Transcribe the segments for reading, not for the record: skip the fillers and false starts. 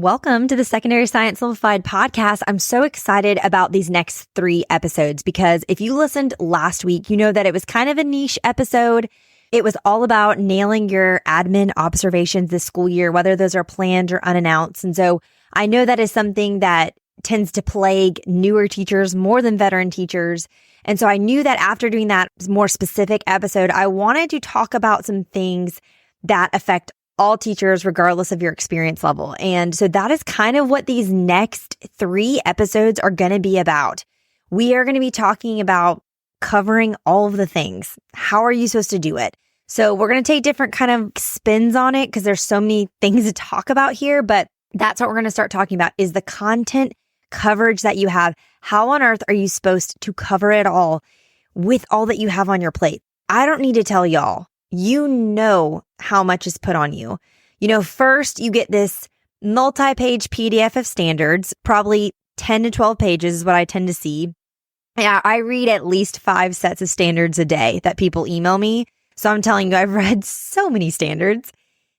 Welcome to the Secondary Science Simplified podcast. I'm so excited about these next 3 episodes because if you listened last week, you know that it was kind of a niche episode. It was all about nailing your admin observations this school year, whether those are planned or unannounced. And so I know that is something that tends to plague newer teachers more than veteran teachers. And so I knew that after doing that more specific episode, I wanted to talk about some things that affect all teachers, regardless of your experience level. And so that is kind of what these next 3 episodes are going to be about. We are going to be talking about covering all of the things. How are you supposed to do it? So we're going to take different kind of spins on it because there's so many things to talk about here, but that's what we're going to start talking about is the content coverage that you have. How on earth are you supposed to cover it all with all that you have on your plate? I don't need to tell y'all. You know how much is put on you. First you get this multi-page PDF of standards, probably 10 to 12 pages is what I tend to see. Yeah, I read at least 5 sets of standards a day that people email me. So I'm telling you, I've read so many standards.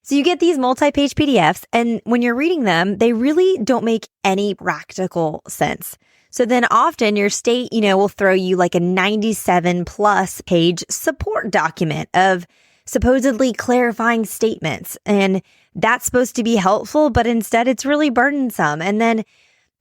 So you get these multi-page PDFs, and when you're reading them, they really don't make any practical sense. So then often your state, will throw you like a 97 plus page support document of supposedly clarifying statements. And that's supposed to be helpful, but instead it's really burdensome. And then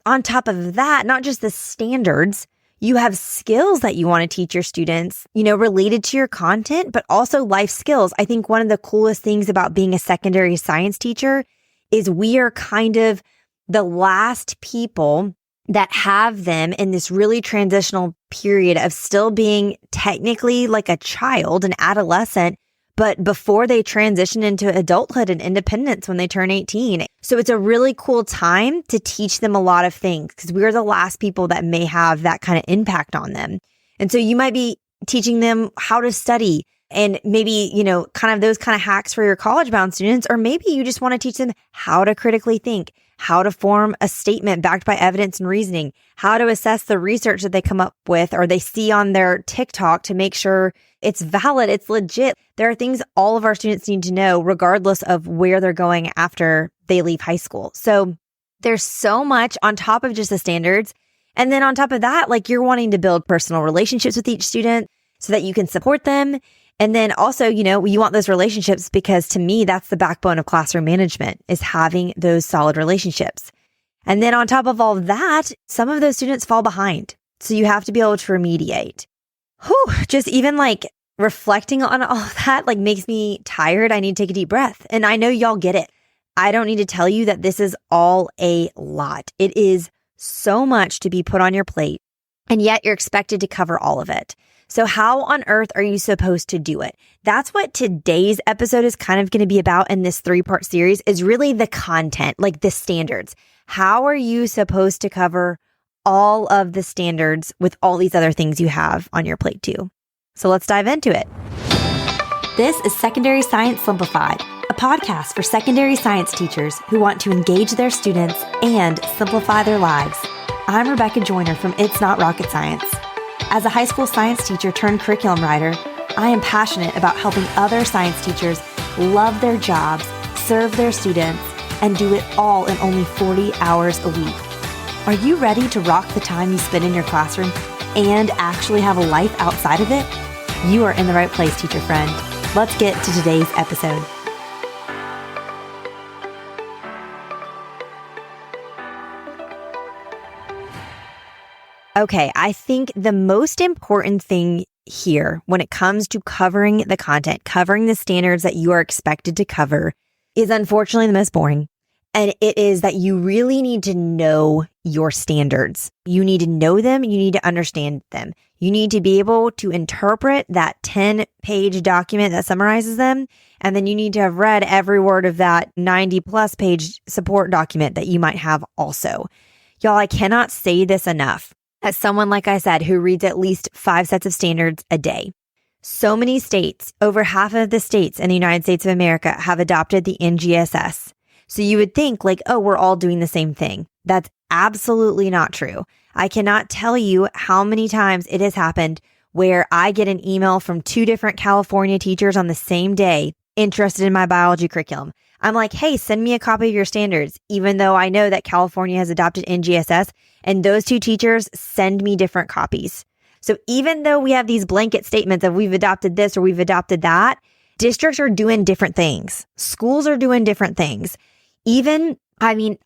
on top of that, not just the standards, you have skills that you want to teach your students, related to your content, but also life skills. I think one of the coolest things about being a secondary science teacher is we are kind of the last people that have them in this really transitional period of still being technically like a child, an adolescent, but before they transition into adulthood and independence when they turn 18. So it's a really cool time to teach them a lot of things because we're the last people that may have that kind of impact on them. And so you might be teaching them how to study and maybe, kind of those kind of hacks for your college-bound students, or maybe you just want to teach them how to critically think, how to form a statement backed by evidence and reasoning, how to assess the research that they come up with or they see on their TikTok to make sure it's valid, it's legit. There are things all of our students need to know regardless of where they're going after they leave high school. So there's so much on top of just the standards. And then on top of that, like you're wanting to build personal relationships with each student so that you can support them. And then also, you want those relationships because to me, that's the backbone of classroom management is having those solid relationships. And then on top of all that, some of those students fall behind. So you have to be able to remediate. Just even like reflecting on all of that, like makes me tired. I need to take a deep breath. And I know y'all get it. I don't need to tell you that this is all a lot. It is so much to be put on your plate, and yet you're expected to cover all of it. So how on earth are you supposed to do it? That's what today's episode is kind of going to be about in this 3-part series is really the content, like the standards. How are you supposed to cover all of the standards with all these other things you have on your plate too? So let's dive into it. This is Secondary Science Simplified, a podcast for secondary science teachers who want to engage their students and simplify their lives. I'm Rebecca Joyner from It's Not Rocket Science. As a high school science teacher turned curriculum writer, I am passionate about helping other science teachers love their jobs, serve their students, and do it all in only 40 hours a week. Are you ready to rock the time you spend in your classroom and actually have a life outside of it? You are in the right place, teacher friend. Let's get to today's episode. Okay, I think the most important thing here when it comes to covering the content, covering the standards that you are expected to cover is unfortunately the most boring. And it is that you really need to know your standards. You need to know them. You need to understand them. You need to be able to interpret that 10-page document that summarizes them. And then you need to have read every word of that 90-plus page support document that you might have also. Y'all, I cannot say this enough. As someone, like I said, who reads at least 5 sets of standards a day. So many states, over half of the states in the United States of America have adopted the NGSS. So you would think like, oh, we're all doing the same thing. That's absolutely not true. I cannot tell you how many times it has happened where I get an email from 2 different California teachers on the same day interested in my biology curriculum. I'm like, hey, send me a copy of your standards, even though I know that California has adopted NGSS, and those two teachers send me different copies. So even though we have these blanket statements of we've adopted this or we've adopted that, districts are doing different things. Schools are doing different things.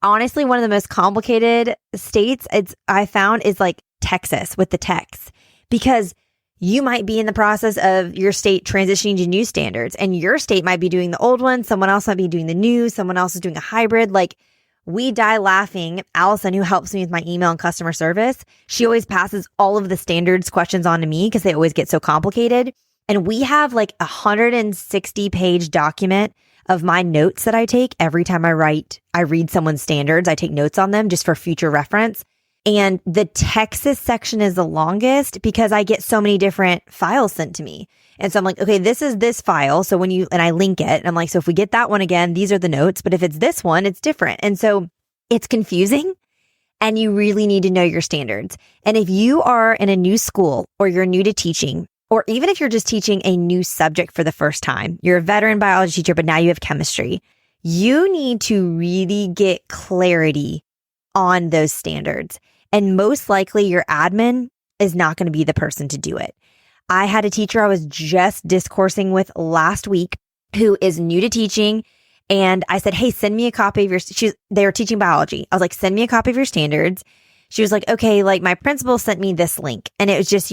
Honestly, one of the most complicated states I found is like Texas with the techs, because you might be in the process of your state transitioning to new standards, and your state might be doing the old one. Someone else might be doing the new. Someone else is doing a hybrid. Like, we die laughing. Allison, who helps me with my email and customer service, she always passes all of the standards questions on to me because they always get so complicated. And we have like a 160-page document of my notes that I take every time I read someone's standards. I take notes on them just for future reference. And the Texas section is the longest because I get so many different files sent to me. And so I'm like, okay, this is this file. So and I link it, and I'm like, so if we get that one again, these are the notes. But if it's this one, it's different. And so it's confusing, and you really need to know your standards. And if you are in a new school, or you're new to teaching, or even if you're just teaching a new subject for the first time, you're a veteran biology teacher, but now you have chemistry, you need to really get clarity on those standards. And most likely your admin is not going to be the person to do it. I had a teacher I was just discoursing with last week who is new to teaching. And I said, hey, send me a copy of they were teaching biology. I was like, send me a copy of your standards. She was like, okay, like my principal sent me this link. And it was just,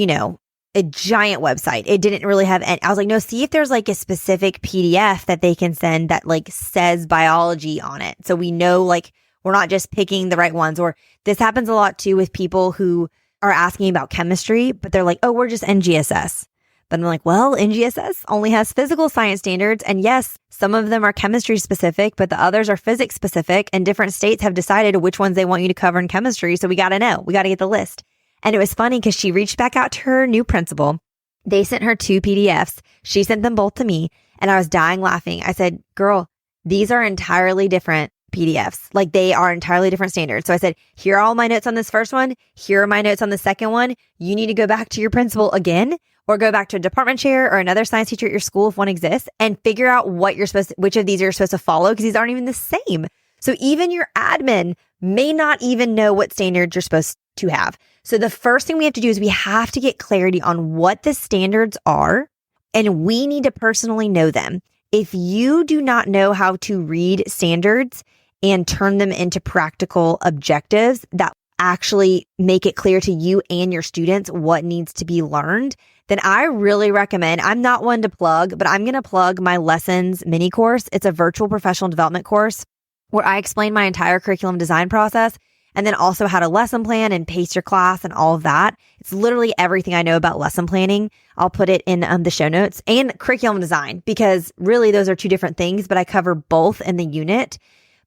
a giant website. It didn't really have any. I was like, no, see if there's like a specific PDF that they can send that like says biology on it. So we know like we're not just picking the right ones. Or this happens a lot too with people who are asking about chemistry, but they're like, oh, we're just NGSS. But I'm like, well, NGSS only has physical science standards. And yes, some of them are chemistry specific, but the others are physics specific. And different states have decided which ones they want you to cover in chemistry. So we got to know. We got to get the list. And it was funny because she reached back out to her new principal. They sent her 2 PDFs. She sent them both to me. And I was dying laughing. I said, girl, these are entirely different PDFs. Like, they are entirely different standards. So I said, here are all my notes on this first one. Here are my notes on the second one. You need to go back to your principal again, or go back to a department chair or another science teacher at your school if one exists, and figure out which of these you're supposed to follow, because these aren't even the same. So even your admin may not even know what standards you're supposed to have. So the first thing we have to do is we have to get clarity on what the standards are, and we need to personally know them. If you do not know how to read standards and turn them into practical objectives that actually make it clear to you and your students what needs to be learned, then I really recommend, I'm not one to plug, but I'm going to plug my lessons mini course. It's a virtual professional development course where I explain my entire curriculum design process, and then also how to lesson plan and pace your class and all of that. It's literally everything I know about lesson planning. I'll put it in the show notes, and curriculum design, because really those are two different things, but I cover both in the unit.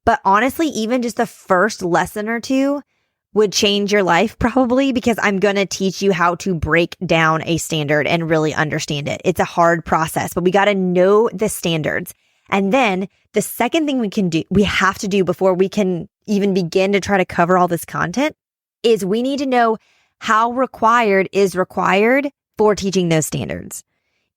But honestly, even just the first lesson or two would change your life probably, because I'm going to teach you how to break down a standard and really understand it. It's a hard process, but we got to know the standards. And then the second thing we have to do before we can even begin to try to cover all this content is we need to know how required is required for teaching those standards.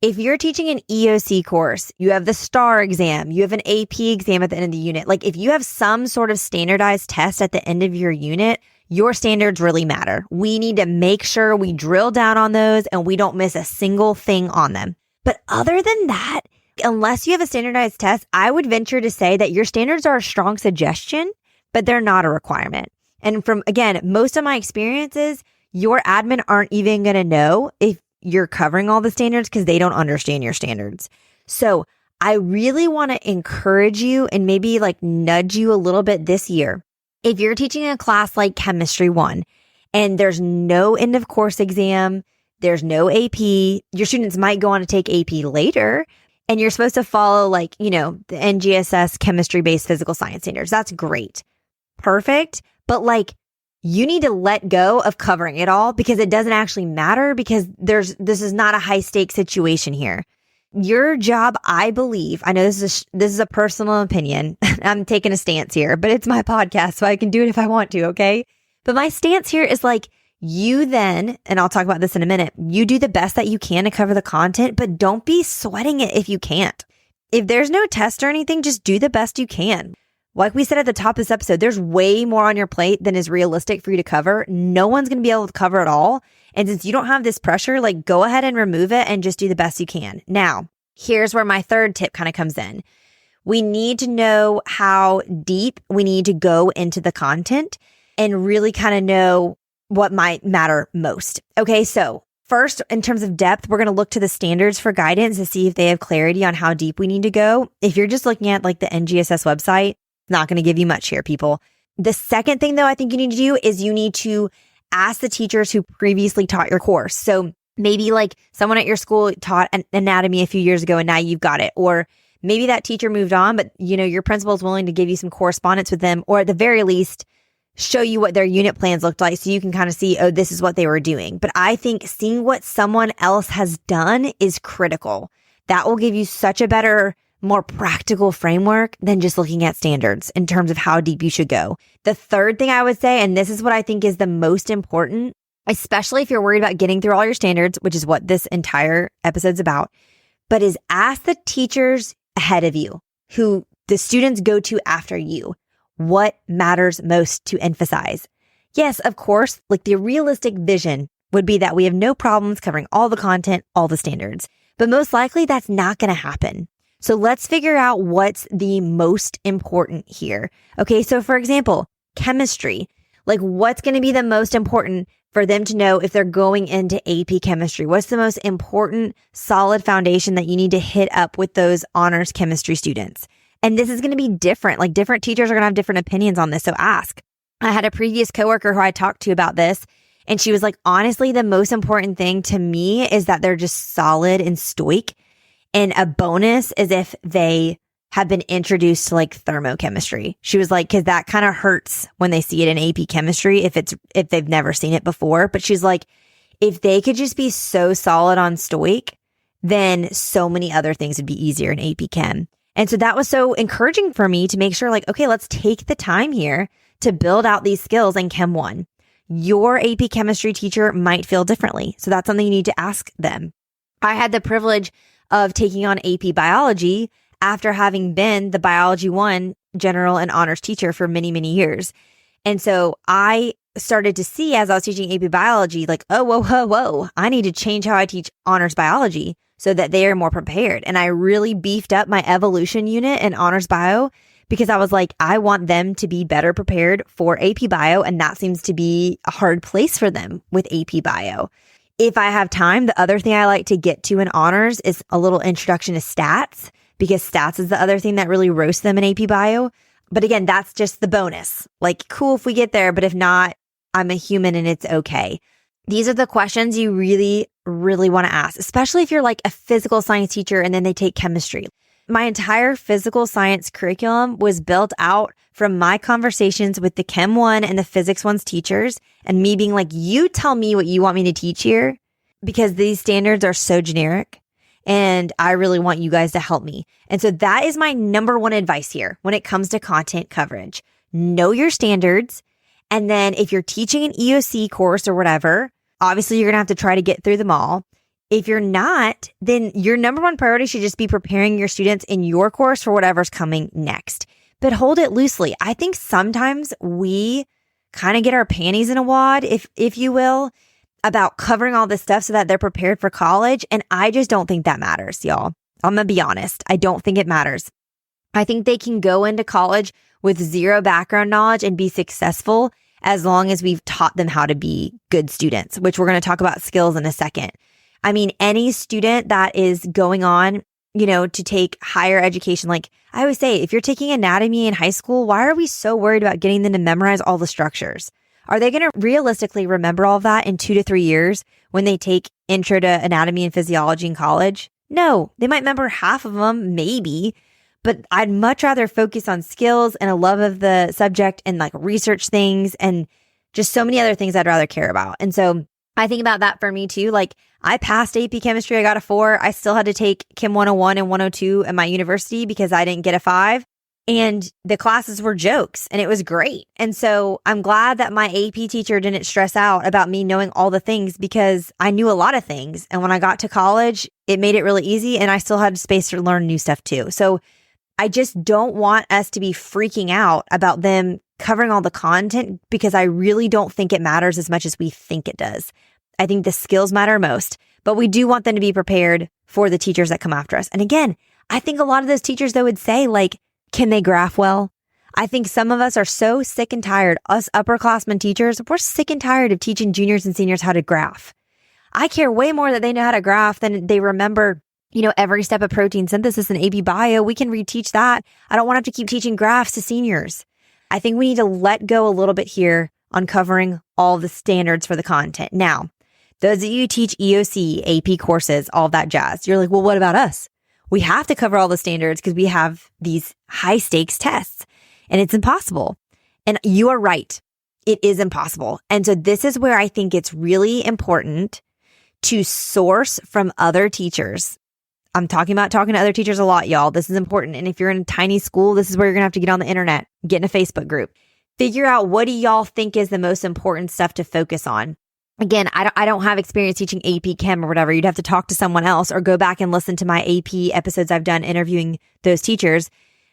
If you're teaching an EOC course, you have the STAR exam, you have an AP exam at the end of the unit. Like, if you have some sort of standardized test at the end of your unit, your standards really matter. We need to make sure we drill down on those and we don't miss a single thing on them. But other than that, unless you have a standardized test, I would venture to say that your standards are a strong suggestion, but they're not a requirement. And from, again, most of my experiences, your admin aren't even going to know if you're covering all the standards because they don't understand your standards. So I really want to encourage you and maybe like nudge you a little bit this year. If you're teaching a class like Chemistry 1 and there's no end of course exam, there's no AP, your students might go on to take AP later, and you're supposed to follow the NGSS chemistry-based physical science standards. That's great. Perfect. But you need to let go of covering it all, because it doesn't actually matter, because this is not a high stakes situation here. Your job, I believe, I know this is a personal opinion. I'm taking a stance here, but it's my podcast, so I can do it if I want to, okay? But my stance here is you then, and I'll talk about this in a minute, you do the best that you can to cover the content, but don't be sweating it if you can't. if there's no test or anything, just do the best you can. Like we said at the top of this episode, there's way more on your plate than is realistic for you to cover. No one's going to be able to cover it all. And since you don't have this pressure, like go ahead and remove it and just do the best you can. Now, here's where my third tip kind of comes in. We need to know how deep we need to go into the content and really kind of know what might matter most. Okay, so first, in terms of depth, we're going to look to the standards for guidance to see if they have clarity on how deep we need to go. If you're just looking at like the NGSS website, not going to give you much here, people. The second thing, though, I think you need to do is you need to ask the teachers who previously taught your course. So maybe like someone at your school taught anatomy a few years ago and now you've got it. Or maybe that teacher moved on, but your principal is willing to give you some correspondence with them, or at the very least, show you what their unit plans looked like so you can kind of see, oh, this is what they were doing. But I think seeing what someone else has done is critical. That will give you such a better, more practical framework than just looking at standards in terms of how deep you should go. The third thing I would say, and this is what I think is the most important, especially if you're worried about getting through all your standards, which is what this entire episode's about, but is ask the teachers ahead of you, who the students go to after you, what matters most to emphasize. Yes, of course, like the realistic vision would be that we have no problems covering all the content, all the standards, but most likely that's not going to happen. So let's figure out what's the most important here. Okay, so for example, chemistry, like what's going to be the most important for them to know if they're going into AP chemistry? What's the most important solid foundation that you need to hit up with those honors chemistry students? And this is going to be different. Like different teachers are going to have different opinions on this. So ask. I had a previous coworker who I talked to about this, and she was like, honestly, the most important thing to me is that they're just solid and stoic. And a bonus is if they have been introduced to like thermochemistry. She was like, cause that kind of hurts when they see it in AP chemistry if they've never seen it before. But she's like, if they could just be so solid on stoic, then so many other things would be easier in AP Chem. And so that was so encouraging for me to make sure like, okay, let's take the time here to build out these skills in Chem 1. Your AP chemistry teacher might feel differently. So that's something you need to ask them. I had the privilege of taking on AP biology after having been the biology 1 general and honors teacher for many, many years. And so I started to see as I was teaching AP biology, like, oh, whoa, I need to change how I teach honors biology so that they are more prepared. And I really beefed up my evolution unit in honors bio because I was like, I want them to be better prepared for AP bio. And that seems to be a hard place for them with AP bio. If I have time, the other thing I like to get to in honors is a little introduction to stats, because stats is the other thing that really roasts them in AP bio. But again, that's just the bonus. Like, cool if we get there, but if not, I'm a human and it's okay. These are the questions you really, really want to ask, especially if you're like a physical science teacher and then they take chemistry. My entire physical science curriculum was built out from my conversations with the Chem 1 and the Physics 1's teachers and me being like, you tell me what you want me to teach here, because these standards are so generic and I really want you guys to help me. And so that is my number one advice here when it comes to content coverage. Know your standards. And then if you're teaching an EOC course or whatever, obviously you're going to have to try to get through them all. If you're not, then your number one priority should just be preparing your students in your course for whatever's coming next. But hold it loosely. I think sometimes we kind of get our panties in a wad, if you will, about covering all this stuff so that they're prepared for college. And I just don't think that matters, y'all. I'm going to be honest. I don't think it matters. I think they can go into college with zero background knowledge and be successful as long as we've taught them how to be good students, which we're going to talk about skills in a second. I mean, any student that is going on, to take higher education, like I always say, if you're taking anatomy in high school, why are we so worried about getting them to memorize all the structures? Are they going to realistically remember all of that in 2 to 3 years when they take intro to anatomy and physiology in college? No, they might remember half of them, maybe, but I'd much rather focus on skills and a love of the subject and like research things and just so many other things I'd rather care about. And so I think about that for me too. Like I passed AP chemistry. I got a 4. I still had to take Chem 101 and 102 at my university because I didn't get a 5. And the classes were jokes and it was great. And so I'm glad that my AP teacher didn't stress out about me knowing all the things because I knew a lot of things. And when I got to college, it made it really easy and I still had space to learn new stuff too. So I just don't want us to be freaking out about them covering all the content because I really don't think it matters as much as we think it does. I think the skills matter most, but we do want them to be prepared for the teachers that come after us. And again, I think a lot of those teachers though would say like, can they graph well? I think some of us are so sick and tired, us upperclassmen teachers, we're sick and tired of teaching juniors and seniors how to graph. I care way more that they know how to graph than they remember, every step of protein synthesis and AB bio. We can reteach that. I don't want to have to keep teaching graphs to seniors. I think we need to let go a little bit here on covering all the standards for the content. Now, those of you who teach EOC, AP courses, all that jazz, you're like, well, what about us? We have to cover all the standards because we have these high stakes tests and it's impossible. And you are right. It is impossible. And so this is where I think it's really important to source from other teachers. I'm talking to other teachers a lot, y'all. This is important. And if you're in a tiny school, this is where you're going to have to get on the internet, get in a Facebook group, figure out what do y'all think is the most important stuff to focus on. Again, I don't have experience teaching AP Chem or whatever. You'd have to talk to someone else or go back and listen to my AP episodes I've done interviewing those teachers.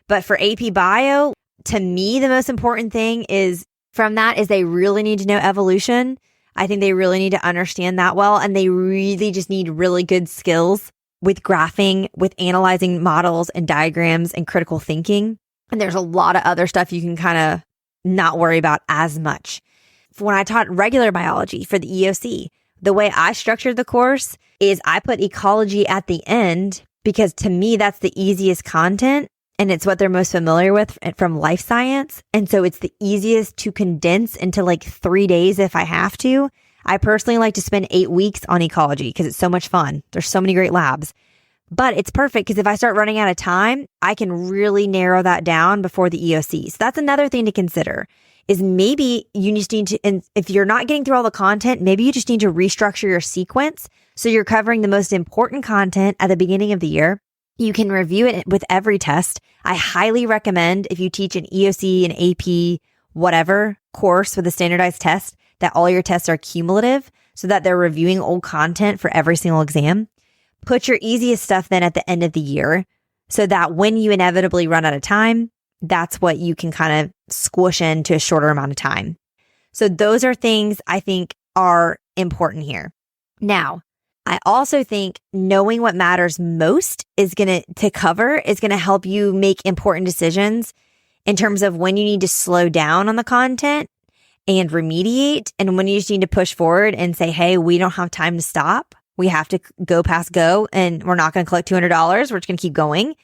But for AP Bio, to me, the most important thing is they really need to know evolution. I think they really need to understand that well. And they really just need really good skills with graphing, with analyzing models and diagrams and critical thinking. And there's a lot of other stuff you can kind of not worry about as much. When I taught regular biology for the EOC, the way I structured the course is I put ecology at the end because to me, that's the easiest content and it's what they're most familiar with from life science. And so it's the easiest to condense into like 3 days if I have to. I personally like to spend 8 weeks on ecology because it's so much fun. There's so many great labs. But it's perfect because if I start running out of time, I can really narrow that down before the EOC. So that's another thing to consider. Is maybe you just need to, and if you're not getting through all the content, maybe you just need to restructure your sequence so you're covering the most important content at the beginning of the year. You can review it with every test. I highly recommend if you teach an EOC, an AP, whatever course with a standardized test, that all your tests are cumulative so that they're reviewing old content for every single exam. Put your easiest stuff then at the end of the year so that when you inevitably run out of time, that's what you can kind of squish into a shorter amount of time. So those are things I think are important here. Now, I also think knowing what matters most is going to help you make important decisions in terms of when you need to slow down on the content and remediate and when you just need to push forward and say, hey, we don't have time to stop. We have to go past go and we're not going to collect $200. We're just going to keep going.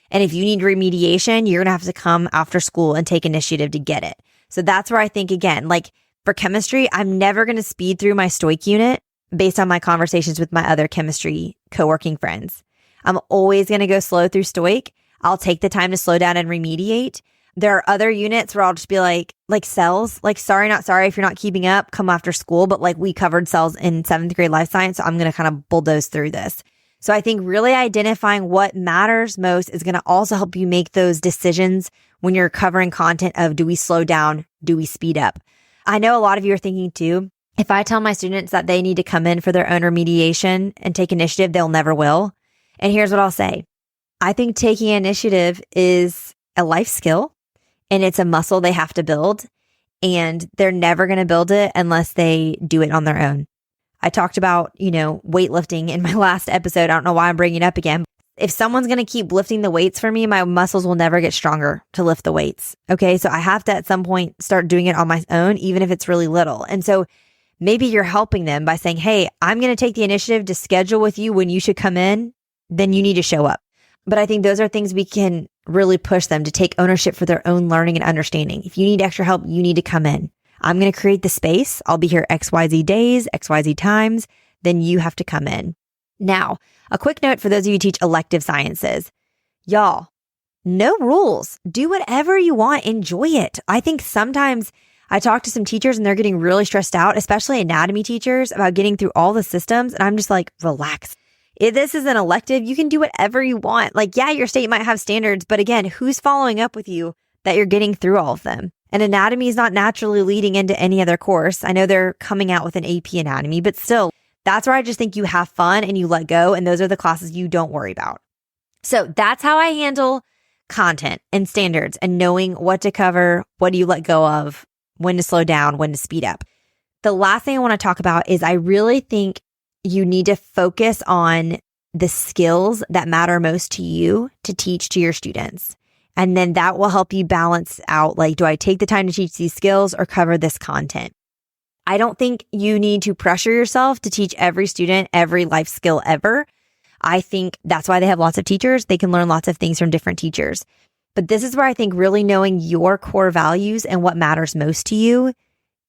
And if you need remediation, you're going to have to come after school and take initiative to get it. So that's where I think, again, like for chemistry, I'm never going to speed through my Stoic unit based on my conversations with my other chemistry co-working friends. I'm always going to go slow through Stoic. I'll take the time to slow down and remediate. There are other units where I'll just be like cells, like sorry, not sorry if you're not keeping up, come after school. But like we covered cells in 7th grade life science. So I'm going to kind of bulldoze through this. So I think really identifying what matters most is going to also help you make those decisions when you're covering content of do we slow down? Do we speed up? I know a lot of you are thinking too, if I tell my students that they need to come in for their own remediation and take initiative, they'll never will. And here's what I'll say. I think taking initiative is a life skill and it's a muscle they have to build and they're never going to build it unless they do it on their own. I talked about, weightlifting in my last episode. I don't know why I'm bringing it up again. If someone's going to keep lifting the weights for me, my muscles will never get stronger to lift the weights. Okay. So I have to at some point start doing it on my own, even if it's really little. And so maybe you're helping them by saying, hey, I'm going to take the initiative to schedule with you when you should come in. Then you need to show up. But I think those are things we can really push them to take ownership for their own learning and understanding. If you need extra help, you need to come in. I'm going to create the space. I'll be here XYZ days, XYZ times. Then you have to come in. Now, a quick note for those of you who teach elective sciences. Y'all, no rules. Do whatever you want. Enjoy it. I think sometimes I talk to some teachers and they're getting really stressed out, especially anatomy teachers, about getting through all the systems. And I'm just like, relax. If this is an elective, you can do whatever you want. Like, yeah, your state might have standards, but again, who's following up with you that you're getting through all of them? And anatomy is not naturally leading into any other course. I know they're coming out with an AP anatomy, but still, that's where I just think you have fun and you let go. And those are the classes you don't worry about. So that's how I handle content and standards and knowing what to cover, what do you let go of, when to slow down, when to speed up. The last thing I want to talk about is I really think you need to focus on the skills that matter most to you to teach to your students. And then that will help you balance out, like, do I take the time to teach these skills or cover this content? I don't think you need to pressure yourself to teach every student every life skill ever. I think that's why they have lots of teachers. They can learn lots of things from different teachers. But this is where I think really knowing your core values and what matters most to you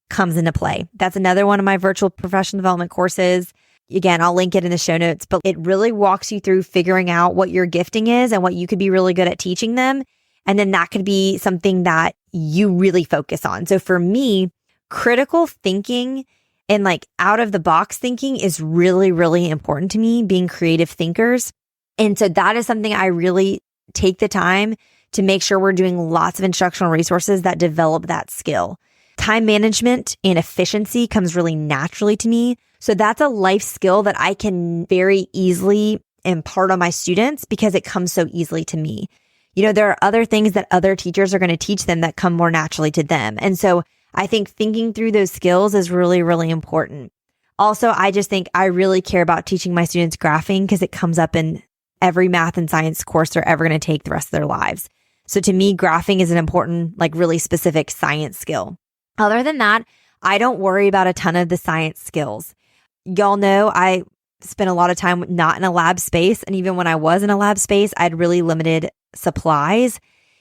comes into play. That's another one of my virtual professional development courses. Again, I'll link it in the show notes, but it really walks you through figuring out what your gifting is and what you could be really good at teaching them. And then that could be something that you really focus on. So for me, critical thinking and like out of the box thinking is really, really important to me, being creative thinkers. And so that is something I really take the time to make sure we're doing lots of instructional resources that develop that skill. Time management and efficiency comes really naturally to me. So that's a life skill that I can very easily impart on my students because it comes so easily to me. You know, there are other things that other teachers are going to teach them that come more naturally to them. And so I think thinking through those skills is really, really important. Also, I just think I really care about teaching my students graphing because it comes up in every math and science course they're ever going to take the rest of their lives. So to me, graphing is an important, like really specific science skill. Other than that, I don't worry about a ton of the science skills. Y'all know I spent a lot of time not in a lab space. And even when I was in a lab space, I had really limited supplies.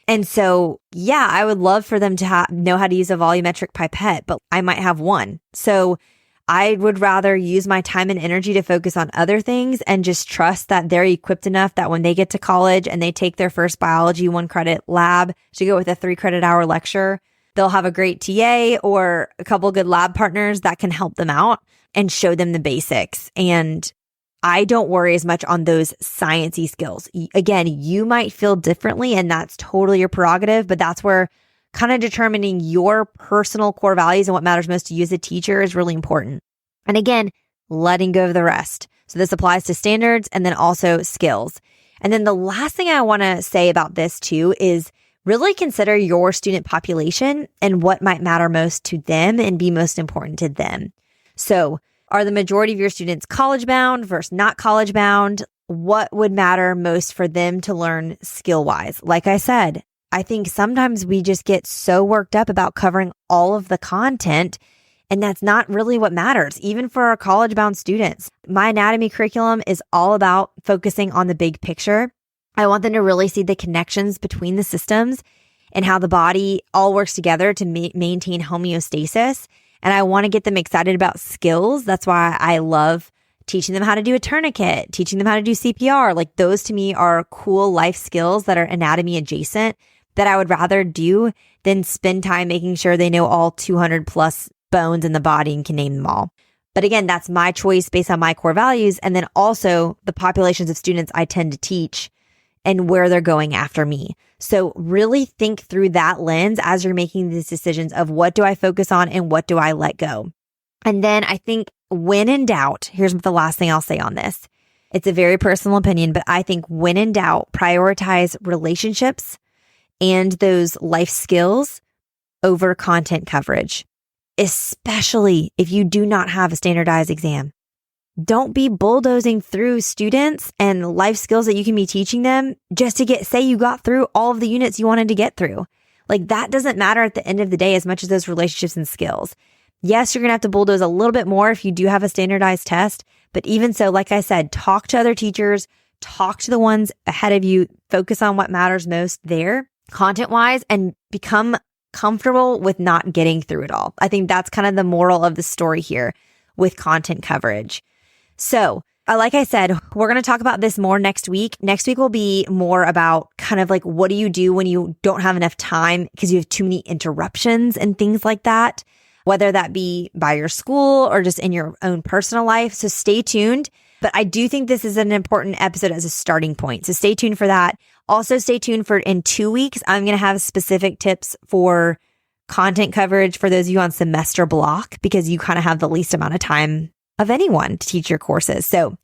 And so, yeah, I would love for them to know how to use a volumetric pipette, but I might have one. So I would rather use my time and energy to focus on other things and just trust that they're equipped enough that when they get to college and they take their first biology 1-credit lab to go with a 3-credit hour lecture, they'll have a great TA or a couple good lab partners that can help them out and show them the basics. And I don't worry as much on those sciencey skills. Again, you might feel differently and that's totally your prerogative, but that's where kind of determining your personal core values and what matters most to you as a teacher is really important. And again, letting go of the rest. So this applies to standards and then also skills. And then the last thing I want to say about this too is really consider your student population and what might matter most to them and be most important to them. So are the majority of your students college bound versus not college bound? What would matter most for them to learn skill wise? Like I said, I think sometimes we just get so worked up about covering all of the content, and that's not really what matters, even for our college bound students. My anatomy curriculum is all about focusing on the big picture. I want them to really see the connections between the systems and how the body all works together to maintain homeostasis. And I want to get them excited about skills. That's why I love teaching them how to do a tourniquet, teaching them how to do CPR. Like those to me are cool life skills that are anatomy adjacent that I would rather do than spend time making sure they know all 200 plus bones in the body and can name them all. But again, that's my choice based on my core values. And then also the populations of students I tend to teach and where they're going after me. So really think through that lens as you're making these decisions of what do I focus on and what do I let go. And then I think when in doubt, here's the last thing I'll say on this. It's a very personal opinion, but I think when in doubt, prioritize relationships and those life skills over content coverage, especially if you do not have a standardized exam. Don't be bulldozing through students and life skills that you can be teaching them just to say you got through all of the units you wanted to get through. Like that doesn't matter at the end of the day as much as those relationships and skills. Yes, you're going to have to bulldoze a little bit more if you do have a standardized test. But even so, like I said, talk to other teachers, talk to the ones ahead of you, focus on what matters most there content wise and become comfortable with not getting through it all. I think that's kind of the moral of the story here with content coverage. So, like I said, we're going to talk about this more next week. Next week will be more about kind of like, what do you do when you don't have enough time because you have too many interruptions and things like that, whether that be by your school or just in your own personal life. So stay tuned. But I do think this is an important episode as a starting point. So stay tuned for that. Also stay tuned for in 2 weeks, I'm going to have specific tips for content coverage for those of you on semester block, because you kind of have the least amount of time of anyone to teach your courses. So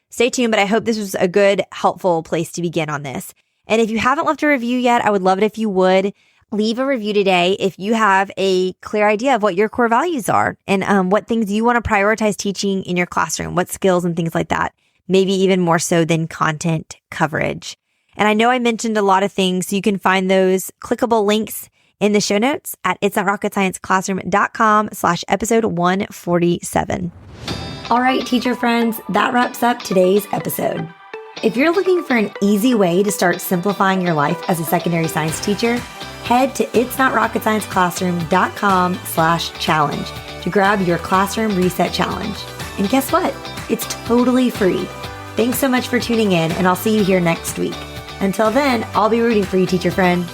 stay tuned, but I hope this was a good, helpful place to begin on this. And if you haven't left a review yet, I would love it if you would leave a review today if you have a clear idea of what your core values are and what things you want to prioritize teaching in your classroom, what skills and things like that, maybe even more so than content coverage. And I know I mentioned a lot of things, so you can find those clickable links in the show notes at itsnotrocketscienceclassroom.com/episode 147. All right, teacher friends, that wraps up today's episode. If you're looking for an easy way to start simplifying your life as a secondary science teacher, head to itsnotrocketscienceclassroom.com/challenge to grab your classroom reset challenge. And guess what? It's totally free. Thanks so much for tuning in, and I'll see you here next week. Until then, I'll be rooting for you, teacher friend.